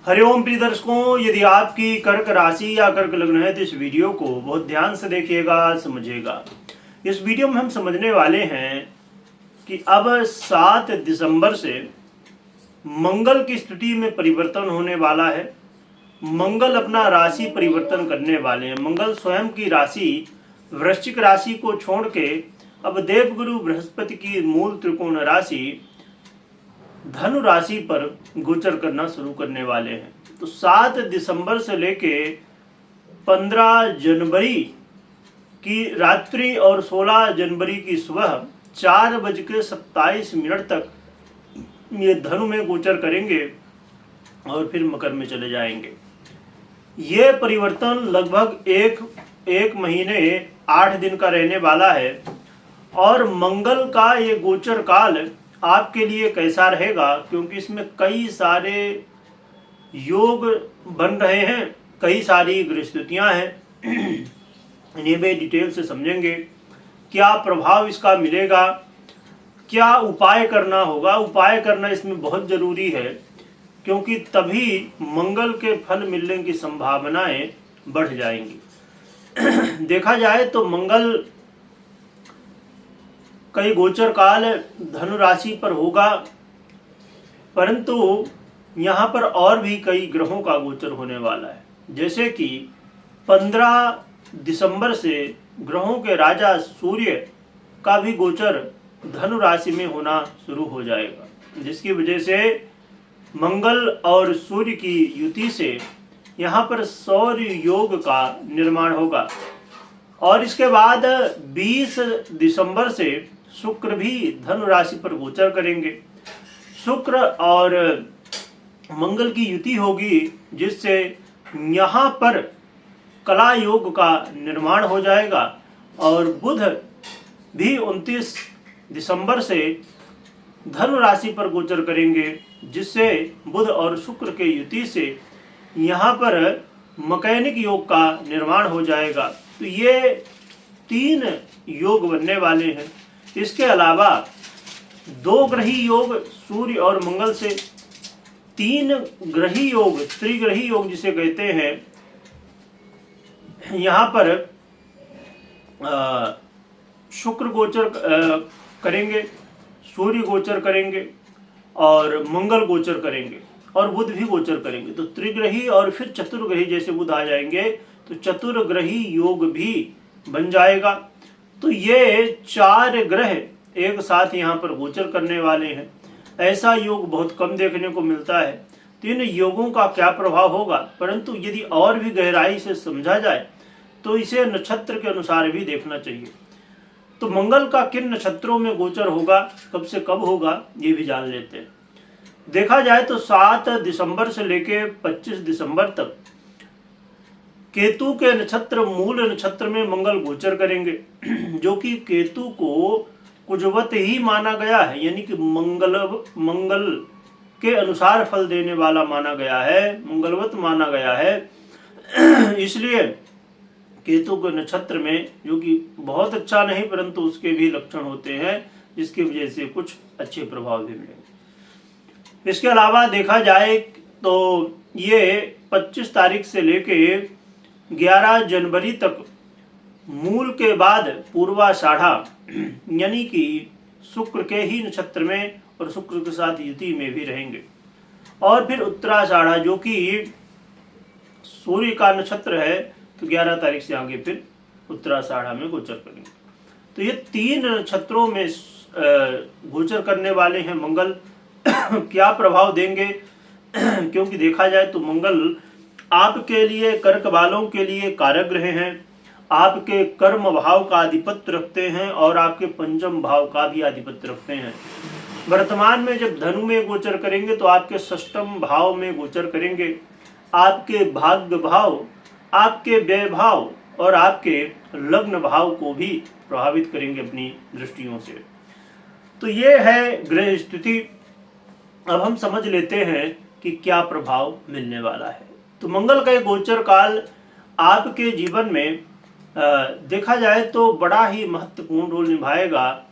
हरिओम प्रिय दर्शकों, यदि आपकी कर्क राशि या कर्क लग्न है तो इस वीडियो को बहुत ध्यान से देखिएगा, समझिएगा। इस वीडियो में हम समझने वाले हैं कि अब 7 दिसंबर से मंगल की स्थिति में परिवर्तन होने वाला है। मंगल अपना राशि परिवर्तन करने वाले हैं। मंगल स्वयं की राशि वृश्चिक राशि को छोड़ के अब देवगुरु बृहस्पति की मूल त्रिकोण राशि धनु राशि पर गोचर करना शुरू करने वाले हैं। तो 7 दिसंबर से लेके 15 जनवरी की रात्रि और 16 जनवरी की सुबह 4:27 तक ये धनु में गोचर करेंगे और फिर मकर में चले जाएंगे। ये परिवर्तन लगभग एक महीने 8 दिन का रहने वाला है। और मंगल का ये गोचर काल आपके लिए कैसा रहेगा, क्योंकि इसमें कई सारे योग बन रहे हैं, कई सारी गृहस्थितियां हैं। इन्हें भी डिटेल से समझेंगे। क्या प्रभाव इसका मिलेगा, क्या उपाय करना होगा। उपाय करना इसमें बहुत जरूरी है, क्योंकि तभी मंगल के फल मिलने की संभावनाएं बढ़ जाएंगी। देखा जाए तो मंगल कई गोचर काल धनु राशि पर होगा, परंतु यहाँ पर और भी कई ग्रहों का गोचर होने वाला है। जैसे कि 15 दिसंबर से ग्रहों के राजा सूर्य का भी गोचर धनु राशि में होना शुरू हो जाएगा, जिसकी वजह से मंगल और सूर्य की युति से यहाँ पर सौर्य योग का निर्माण होगा। और इसके बाद 20 दिसंबर से शुक्र भी धनु राशि पर गोचर करेंगे। शुक्र और मंगल की युति होगी, जिससे यहाँ पर कला योग का निर्माण हो जाएगा। और बुध भी 29 दिसंबर से धनु राशि पर गोचर करेंगे, जिससे बुध और शुक्र के युति से यहाँ पर मैकेनिक योग का निर्माण हो जाएगा। तो ये 3 योग बनने वाले हैं। इसके अलावा 2 ग्रही योग सूर्य और मंगल से, 3 ग्रही योग त्रिग्रही योग जिसे कहते हैं, यहाँ पर शुक्र गोचर करेंगे, सूर्य गोचर करेंगे और मंगल गोचर करेंगे और बुध भी गोचर करेंगे। तो त्रिग्रही और फिर चतुर्ग्रही जैसे बुध आ जाएंगे तो चतुर्ग्रही योग भी बन जाएगा। तो ये 4 ग्रह एक साथ यहाँ पर गोचर करने वाले हैं। ऐसा योग बहुत कम देखने को मिलता है। तो इन योगों का क्या प्रभाव होगा, परंतु यदि और भी गहराई से समझा जाए तो इसे नक्षत्र के अनुसार भी देखना चाहिए। तो मंगल का किन नक्षत्रों में गोचर होगा, कब से कब होगा, ये भी जान लेते हैं। देखा जाए तो 7 दिसंबर से लेके 25 दिसंबर तक केतु के नक्षत्र मूल नक्षत्र में मंगल गोचर करेंगे, जो कि केतु को कुजवत ही माना गया है, यानी कि मंगल के अनुसार फल देने वाला माना गया है, मंगलवत माना गया है। इसलिए केतु के नक्षत्र में, जो कि बहुत अच्छा नहीं परंतु उसके भी लक्षण होते हैं, जिसकी वजह से कुछ अच्छे प्रभाव भी मिलेंगे। इसके अलावा देखा जाए तो ये 25 तारीख से लेके 11 जनवरी तक मूल के बाद पूर्वाषाढ़ा, यानी कि शुक्र के ही नक्षत्र में और शुक्र के साथ युति में भी रहेंगे। और फिर उत्तराषाढ़ा, जो कि सूर्य का नक्षत्र है, तो 11 तारीख से आगे फिर उत्तराषाढ़ा में गोचर करेंगे। तो ये 3 नक्षत्रों में गोचर करने वाले हैं मंगल। क्या प्रभाव देंगे, क्योंकि देखा जाए तो मंगल आपके लिए, कर्क वालों के लिए कारक ग्रह हैं। आपके कर्म भाव का आधिपत्य रखते हैं और आपके पंचम भाव का भी आधिपत्य रखते हैं। वर्तमान में जब धनु में गोचर करेंगे तो आपके षष्ठम भाव में गोचर करेंगे। आपके भाग्य भाव, आपके व्यय भाव और आपके लग्न भाव को भी प्रभावित करेंगे अपनी दृष्टियों से। तो ये है ग्रह स्थिति। अब हम समझ लेते हैं कि क्या प्रभाव मिलने वाला है। तो मंगल का गोचर काल आपके जीवन में देखा जाए तो बड़ा ही महत्वपूर्ण रोल निभाएगा।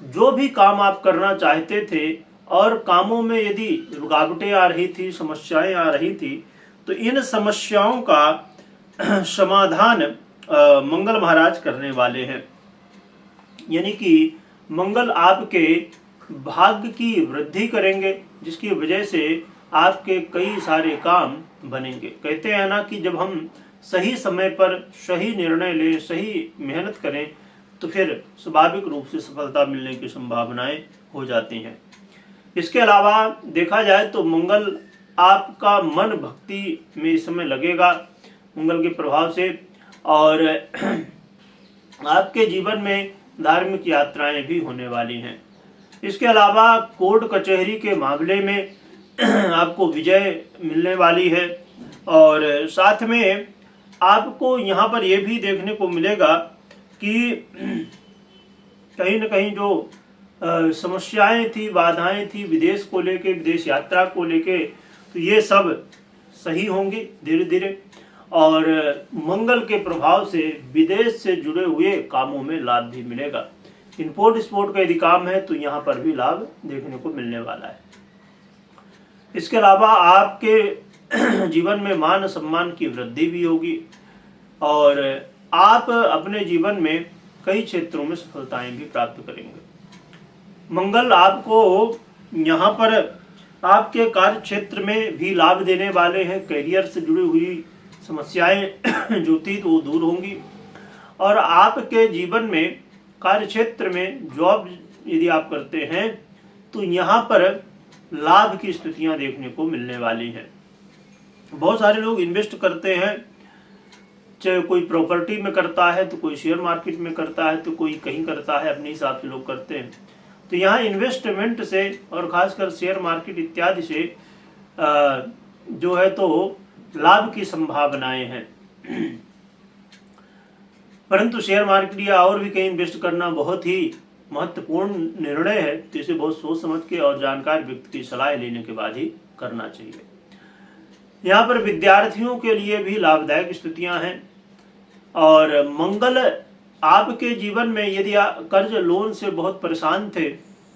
जो भी काम आप करना चाहते थे और कामों में यदि रुकावटें आ रही थी, समस्याएं आ रही थी, तो इन समस्याओं का समाधान मंगल महाराज करने वाले हैं। यानी कि मंगल आपके भाग्य की वृद्धि करेंगे, जिसकी वजह से आपके कई सारे काम बनेंगे। कहते हैं ना कि जब हम सही समय पर सही निर्णय लें, सही मेहनत करें, तो फिर स्वाभाविक रूप से सफलता मिलने की संभावनाएं हो जाती हैं। इसके अलावा देखा जाए तो मंगल आपका मन भक्ति में इस समय लगेगा मंगल के प्रभाव से, और आपके जीवन में धार्मिक यात्राएं भी होने वाली हैं। इसके अलावा कोर्ट कचहरी के मामले में आपको विजय मिलने वाली है, और साथ में आपको यहाँ पर यह भी देखने को मिलेगा कि कहीं न कहीं जो समस्याएं थी, बाधाएं थी विदेश को लेके, विदेश यात्रा को लेके, तो ये सब सही होंगी धीरे धीरे, और मंगल के प्रभाव से विदेश से जुड़े हुए कामों में लाभ भी मिलेगा। इंपोर्ट एक्सपोर्ट का यदि काम है तो यहाँ पर भी लाभ देखने को मिलने वाला है। इसके अलावा आपके जीवन में मान सम्मान की वृद्धि भी होगी, और आप अपने जीवन में कई क्षेत्रों में सफलताएं भी प्राप्त करेंगे। मंगल आपको यहाँ पर आपके कार्य क्षेत्र में भी लाभ देने वाले हैं। करियर से जुड़ी हुई समस्याएं जो थी तो वो दूर होंगी, और आपके जीवन में कार्य क्षेत्र में जॉब यदि आप करते हैं तो यहाँ पर लाभ की स्थितियां देखने को मिलने वाली हैं। बहुत सारे लोग इन्वेस्ट करते हैं, चाहे कोई प्रॉपर्टी में करता है, तो कोई शेयर मार्केट में करता है, तो कोई कहीं करता है, अपने हिसाब से लोग करते हैं। तो यहाँ इन्वेस्टमेंट से और खासकर शेयर मार्केट इत्यादि से जो है तो लाभ की संभावनाएं हैं। परंतु शेयर मार्केट या और भी कहीं इन्वेस्ट करना बहुत ही महत्वपूर्ण निर्णय है, तो इसे बहुत सोच समझ के और जानकार व्यक्ति की सलाह लेने के बाद ही करना चाहिए। यहाँ पर विद्यार्थियों के लिए भी लाभदायक स्थितियां हैं, और मंगल आपके जीवन में यदि कर्ज लोन से बहुत परेशान थे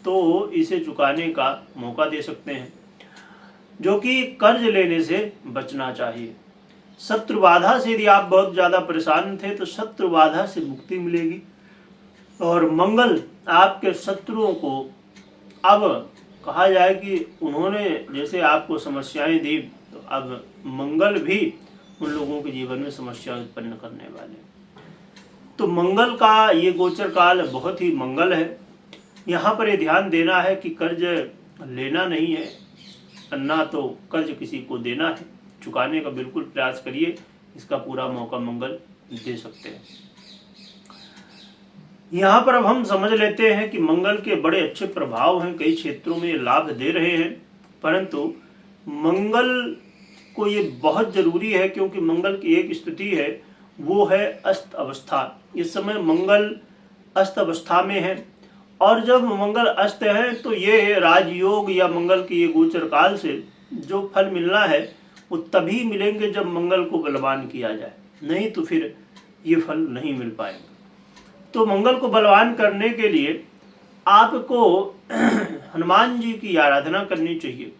तो इसे चुकाने का मौका दे सकते हैं, जो कि कर्ज लेने से बचना चाहिए। शत्रु बाधा से यदि आप बहुत ज्यादा परेशान थे तो शत्रु बाधा से मुक्ति मिलेगी, और मंगल आपके शत्रुओं को अब कहा जाए कि उन्होंने जैसे आपको समस्याएं दी, तो अब मंगल भी उन लोगों के जीवन में समस्या उत्पन्न करने वाले। तो मंगल का ये गोचर काल बहुत ही मंगल है। यहाँ पर ये ध्यान देना है कि कर्ज लेना नहीं है, ना तो कर्ज किसी को देना है। चुकाने का बिल्कुल प्रयास करिए, इसका पूरा मौका मंगल दे सकते हैं। यहाँ पर अब हम समझ लेते हैं कि मंगल के बड़े अच्छे प्रभाव हैं, कई क्षेत्रों में ये लाभ दे रहे हैं, परंतु मंगल को ये बहुत जरूरी है, क्योंकि मंगल की एक स्थिति है वो है अस्त अवस्था। इस समय मंगल अस्त अवस्था में है, और जब मंगल अस्त है तो ये राजयोग या मंगल के ये गोचर काल से जो फल मिलना है वो तभी मिलेंगे जब मंगल को बलवान किया जाए, नहीं तो फिर ये फल नहीं मिल पाएंगे। तो मंगल को बलवान करने के लिए आपको हनुमान जी की आराधना करनी चाहिए।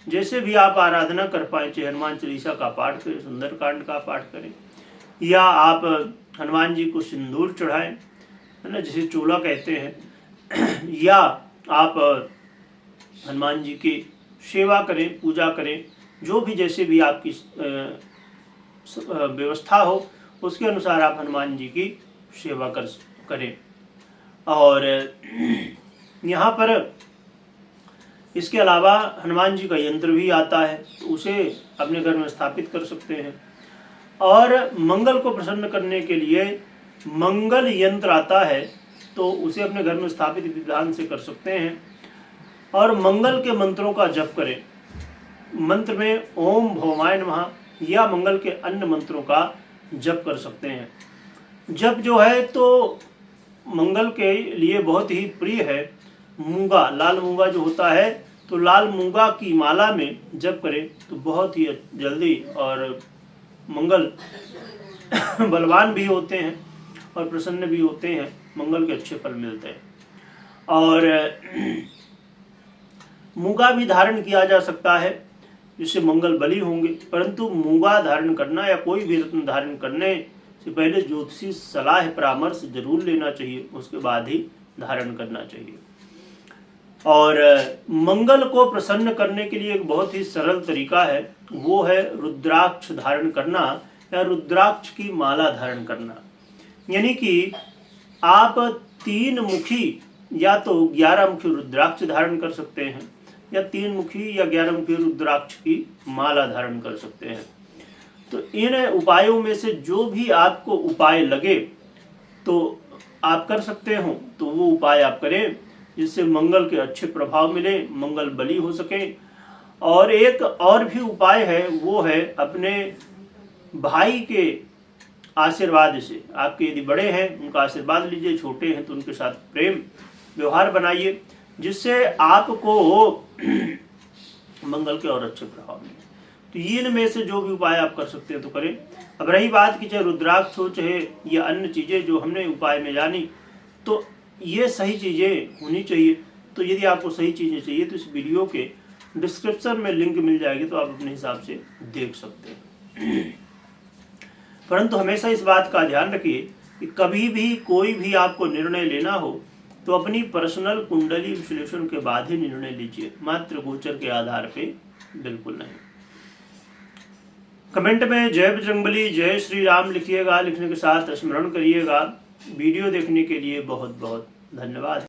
जैसे भी आप आराधना कर पाए, चाहे हनुमान चालीसा का पाठ करें, सुंदरकांड का पाठ करें, या आप हनुमान जी को सिंदूर चढ़ाएं, है ना, जिसे चोला कहते हैं, या आप हनुमान जी की सेवा करें, पूजा करें, जो भी जैसे भी आपकी व्यवस्था हो उसके अनुसार आप हनुमान जी की सेवा करें। और यहाँ पर इसके अलावा हनुमान जी का यंत्र भी आता है, तो उसे अपने घर में स्थापित कर सकते हैं। और मंगल को प्रसन्न करने के लिए मंगल यंत्र आता है, तो उसे अपने घर में स्थापित विधान से कर सकते हैं। और मंगल के मंत्रों का जप करें। मंत्र में ओम भौमाय नमः या मंगल के अन्य मंत्रों का जप कर सकते हैं। जप जो है तो मंगल के लिए बहुत ही प्रिय है। मूंगा, लाल मूंगा जो होता है, तो लाल मूंगा की माला में जप करें तो बहुत ही जल्दी और मंगल बलवान भी होते हैं और प्रसन्न भी होते हैं, मंगल के अच्छे फल मिलते हैं। और मूंगा भी धारण किया जा सकता है, जिससे मंगल बली होंगे, परंतु मूंगा धारण करना या कोई भी रत्न धारण करने से पहले ज्योतिषी सलाह परामर्श जरूर लेना चाहिए, उसके बाद ही धारण करना चाहिए। और मंगल को प्रसन्न करने के लिए एक बहुत ही सरल तरीका है, वो है रुद्राक्ष धारण करना या रुद्राक्ष की माला धारण करना। यानी कि आप 3 मुखी या तो 11 मुखी रुद्राक्ष धारण कर सकते हैं, या 3 मुखी या 11 मुखी रुद्राक्ष की माला धारण कर सकते हैं। तो इन उपायों में से जो भी आपको उपाय लगे तो आप कर सकते हो, तो वो उपाय आप करें, जिससे मंगल के अच्छे प्रभाव मिले, मंगल बली हो सके। और एक और भी उपाय है, वो है अपने भाई के आशीर्वाद से। आपके यदि बड़े हैं उनका आशीर्वाद लीजिए, छोटे हैं तो उनके साथ प्रेम व्यवहार बनाइए, जिससे आपको मंगल के और अच्छे प्रभाव मिले। तो इनमें से जो भी उपाय आप कर सकते हैं तो करें। अब रही बात कि चाहे रुद्राक्ष हो चाहे या अन्य चीजें जो हमने उपाय में जानी, तो ये सही चीजें होनी चाहिए। तो यदि आपको सही चीजें चाहिए तो इस वीडियो के डिस्क्रिप्शन में लिंक मिल जाएगी, तो आप अपने हिसाब से देख सकते हैं। परंतु हमेशा इस बात का ध्यान रखिए कि कभी भी कोई भी आपको निर्णय लेना हो तो अपनी पर्सनल कुंडली विश्लेषण के बाद ही निर्णय लीजिए, मात्र गोचर के आधार पे बिल्कुल नहीं। कमेंट में जय बजरंगबली जय श्री राम लिखिएगा, लिखने के साथ स्मरण करिएगा। वीडियो देखने के लिए बहुत बहुत धन्यवाद।